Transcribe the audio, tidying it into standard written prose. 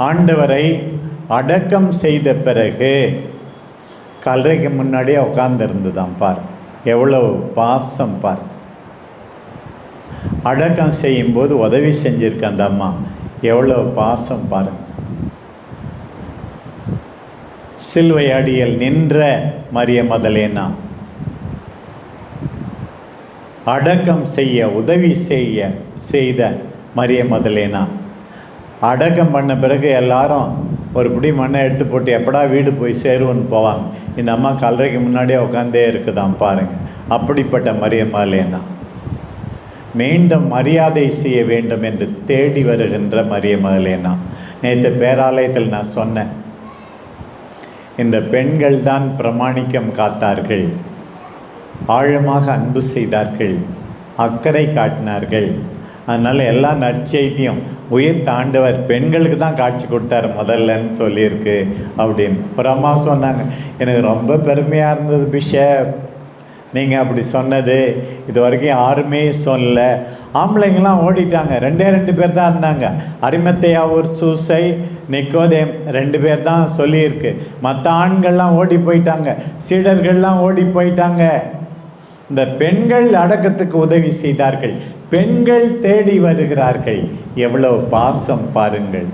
ஆண்டவரை அடக்கம் செய்த பிறகு கல்லறைக்கு முன்னாடியே உட்கார்ந்துருந்துதான் பாரு, எவ்வளவு பாசம் பாரு. அடக்கம் செய்யும்போது உதவி செஞ்சிருக்க அந்த அம்மா, எவ்வளவு பாசம் பாருங்க. சிலுவை அடியில் நின்ற மரிய மதலேனா அடக்கம் செய்ய உதவி செய்த மரிய மதலேனா அடக்கம் பண்ண பிறகு எல்லாரும் ஒரு பிடி மண்ணை எடுத்து போட்டு எப்படா வீடு போய் சேருவோன்னு போவாங்க. இந்த அம்மா கல்லறைக்கு முன்னாடியே உட்காந்தே இருக்குதான் பாருங்க. அப்படிப்பட்ட மரிய மதலேனா மீண்டும் மரியாதை செய்ய வேண்டும் என்று தேடி வருகின்ற மரிய மதலேனா. நேற்று பேராலயத்தில் நான் சொன்னேன், இந்த பெண்கள் தான் பிரமாணிக்கம் காத்தார்கள், ஆழமாக அன்பு செய்தார்கள், அக்கறை காட்டினார்கள். அதனால் எல்லா நற்செய்தியும் உயிர் தாண்டவர் பெண்களுக்கு தான் காட்சி கொடுத்தாரு முதல்லன்னு சொல்லியிருக்கு அப்படின்னு. ஒரு அம்மா சொன்னாங்க, எனக்கு ரொம்ப பெருமையாக இருந்தது பிஷப் நீங்கள் அப்படி சொன்னது, இது வரைக்கும் யாருமே சொல்லல. ஆம்பளைங்கெல்லாம் ஓடிட்டாங்க, 2 பேர் தான் இருந்தாங்க. அரிமத்தையாவூர் சூசை நிக்கோதேம் 2 பேர் தான் சொல்லியிருக்கு. மற்ற ஆண்கள்லாம் ஓடி போயிட்டாங்க, சீடர்கள்லாம் ஓடி போயிட்டாங்க. இந்த பெண்கள் அடக்கத்துக்கு உதவி செய்தார்கள், பெண்கள் தேடி வருகிறார்கள். எவ்வளவு பாசம் பாருங்கள்.